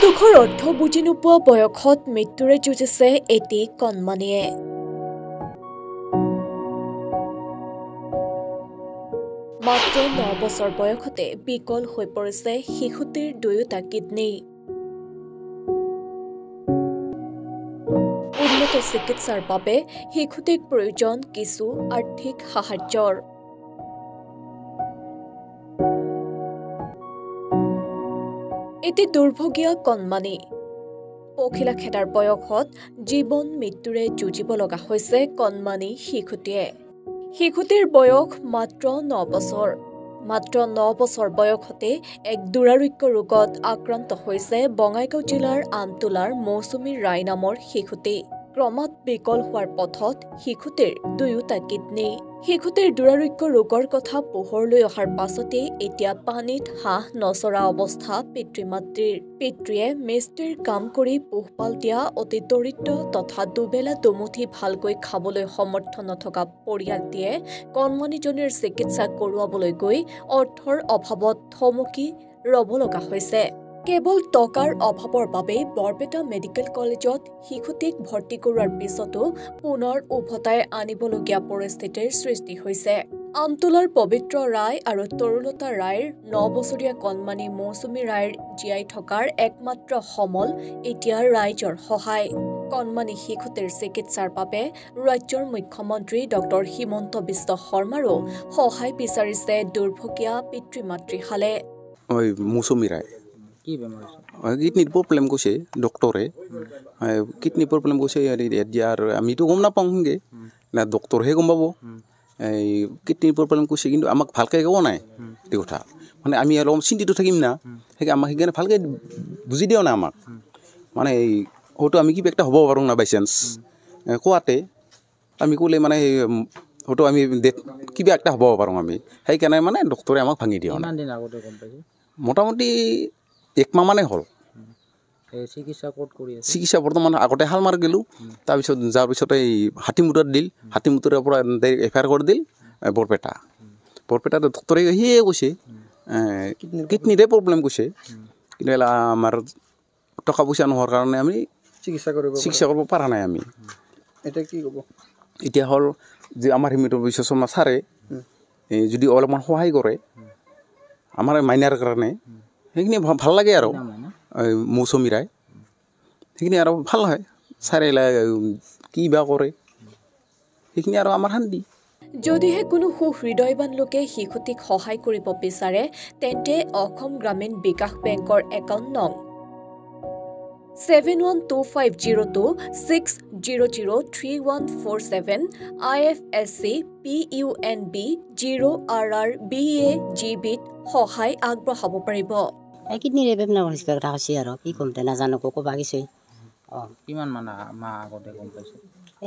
দুখৰ অৰ্থ বুজি নোপোৱা বয়সত মৃত্যুৰে যুঁজিছে এটি কণমানিয়ে। মাত্ৰ 9 বছৰ বয়সতে বিকল হৈ পৰিছে শিশুটিৰ দুয়োটা কিডনী। উন্নত চিকিৎসাৰ বাবে শিশুটিক প্ৰয়োজন কিছু আৰ্থিক সাহায্যৰ। এটি দুৰ্ভগীয়া কণমানি পখিলা খেদাৰ বয়সত জীৱন মৃত্যুৰে যুঁজিব লগা হৈছে কণমানি শিশুটিয়ে। শিশুটিৰ বয়স মাত্ৰ 9 বছৰ। মাত্ৰ 9 বছৰ বয়সতে এক দুৰাৰোগ্য ৰোগত আক্ৰান্ত হৈছে বঙাইগাঁও জিলাৰ আমতোলাৰ মৌচুমী ৰায় নামৰ শিশুটি। ক্ৰমাৎ বিকল হোৱাৰ পথত শিশুটিৰ দুয়োটা কিডনী। শিশুটিৰ দুৰাৰোগ্য ৰোগৰ কথা পোহৰলৈ অহাৰ পাছতেই এতিয়া পানীত হাঁহ নচৰা অৱস্থা পিতৃ-মাতৃৰ। পিতৃয়ে মিস্ত্ৰীৰ কাম কৰি পোহপাল দিয়া অতি দৰিদ্ৰ তথা দুবেলা দুমুঠি ভালকৈ খাবলৈ সমৰ্থ নথকা পৰিয়ালটিয়ে কণমানিজনীৰ চিকিৎসা কৰোৱাবলৈ গৈ অৰ্থৰ অভাৱত থমকি ৰ'ব লগা হৈছে। কেৱল টকাৰ অভাৱৰ বাবে বৰপেটা মেডিকেল কলেজত শিশুটিক ভৰ্তি কৰোৱাৰ পিছতো পুনৰ উভতাই আনিবলগীয়া পৰিস্থিতিৰ সৃষ্টি হৈছে। আমতোলাৰ পবিত্ৰ ৰায় আৰু তৰুলতা ৰায়ৰ 9 বছৰীয়া কণমানি মৌচুমী ৰায়ৰ জীয়াই থকাৰ একমাত্ৰ সমল এতিয়া ৰাইজৰ সহায়। কণমানি শিশুটিৰ চিকিৎসাৰ বাবে ৰাজ্যৰ মুখ্যমন্ত্ৰী ডক্টৰ হিমন্ত বিশ্ব শৰ্মাৰো সহায় বিচাৰিছে দুৰ্ভগীয়া পিতৃ-মাতৃহালে। মৌচুমী ৰায় কি বেমাৰ আছে? কিডনিৰ প্ৰবলেম কৈছে ডক্টৰে। কিডনি প্ৰবলেম কৈছে এতিয়া আৰ আমিতো গম নাপাওঁ সেনেকৈ না ডক্টৰহে গম পাব। এই কিডনি প্ৰবলেম কৈছে কিন্তু আমাক ভালকৈ কোৱা নাই এইটো কথা। মানে আমি অলপ চিন্তিত থাকিম না সেইকাৰণে আমাক সেইকাৰণে ভালকৈ বুজি দিওঁ না আমাক। মানে হয়তো আমি কিবা একটা হ'ব পাৰোঁ না বাই চান্স কোৱাতে আমি ক'লে মানে হয়তো আমি কিবা একটা হ'ব পাৰোঁ আমি সেইকাৰণে মানে ডক্টৰে আমাক ভাঙি দিওঁ। কিমান দিন আগতে গম পাইছে? মোটামুটি 1 মাহ মানে হ'ল। চিকিৎসা ক'ত কৰি আছে? চিকিৎসা বৰ্তমান আগতে হালমাৰ গ'লোঁ, তাৰপিছত যোৱাৰ পিছত এই হাতীমুটাত দিল, হাতীমুটাৰ পৰা এফআইআৰ কৰি দিল বৰপেটা। বৰপেটাত ডক্টৰে সেয়ে কৈছে কিডনিৰে প্ৰব্লেম কৈছে, কিন্তু আমাৰ টকা পইচা নোহোৱাৰ কাৰণে আমি চিকিৎসা কৰিব পৰা নাই আমি। এতিয়া কি ক'ব? এতিয়া হ'ল যে আমাৰ হিমন্ত বিশ্ব শৰ্মা ছাৰে যদি অলপমান সহায় কৰে আমাৰ মাইনাৰ কাৰণে সেইখিনি ভাল লাগে আৰু মৌচুমী ৰায় সেইখিনি আৰু ভাল হয়। ছাৰে কি বা কৰে সেইখিনি আৰু আমাৰ শান্তি। যদিহে কোনো সুহৃদয়বান লোকে শিশুটিক সহায় কৰিব বিচাৰে তেন্তে অসম গ্ৰামীণ বিকাশ বেংকৰ একাউণ্ট নং 712502600347 IFSC PUNB 0RRBAGBত সহায় আগবঢ়াব পাৰিব। কিডনিৰে বেমাৰ হৈছে কথা কৈছে আৰু কি ক'ম তে নাজানো ক'ব বাগিছে। কিমান মাহ আগতে গম পাইছে?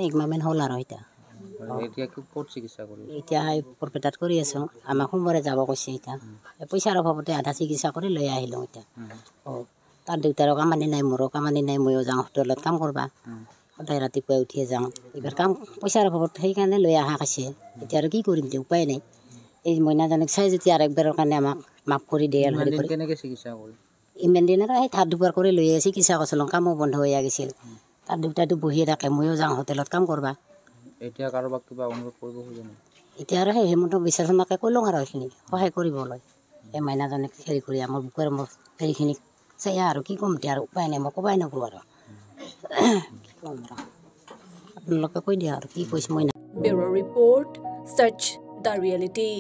1 মাহমান হ'ল আৰু এতিয়া ক'ত চিকিৎসা কৰি? এতিয়া বৰপেটাত কৰি আছোঁ। আমাক সোমবাৰে যাব কৈছে। এতিয়া পইচাৰ অভাৱতে আধা চিকিৎসা কৰি লৈ আহিলোঁ। এতিয়া তাৰ দেউতাৰো কামানি নাই, মোৰো কামানি নাই, ময়ো যাওঁ হোটেলত কাম কৰবা। সদায় ৰাতিপুৱাই উঠিয়ে যাওঁ। এইবাৰ কাম পইচাৰ অভাৱত সেইকাৰণে লৈ অহা কৈছে। এতিয়া আৰু কি কৰিম এতিয়া উপায় নাই। এই মইনাজনীক চাই যদি আৰু একবাৰৰ কাৰণে আমাক মাফ কৰি দিয়ে। কেনেকৈ চিকিৎসা কৰি? ইমান দিন আৰু সেই ধাৰ দুবাৰ কৰি লৈ চিকিৎসা কৰিছিলোঁ। কামো বন্ধ হৈ গৈছিল। তাৰ দেউতাটো বহিয়ে থাকে, ময়ো যাওঁ হোটেলত কাম কৰবা। এতিয়া কাৰোবাক কিবা অনুৰোধ কৰিব খোজে নেকি? এতিয়া আৰু সেই হিমন্ত বিশ্ব শৰ্মাকে ক'লোঁ আৰু সেইখিনি সহায় কৰিবলৈ। এই মাইনাজনীক হেৰি কৰি আমাৰ বুকুৰ মোৰ হেৰিখিনি চাই আৰু কি ক'ম এতিয়া আৰু উপায় নাই, মই ক'বাই নকৰোঁ আৰু কি ক'ম আৰু আপোনালোকে কৈ দিয়া আৰু কি কৈছে মই। Bureau report, search the reality.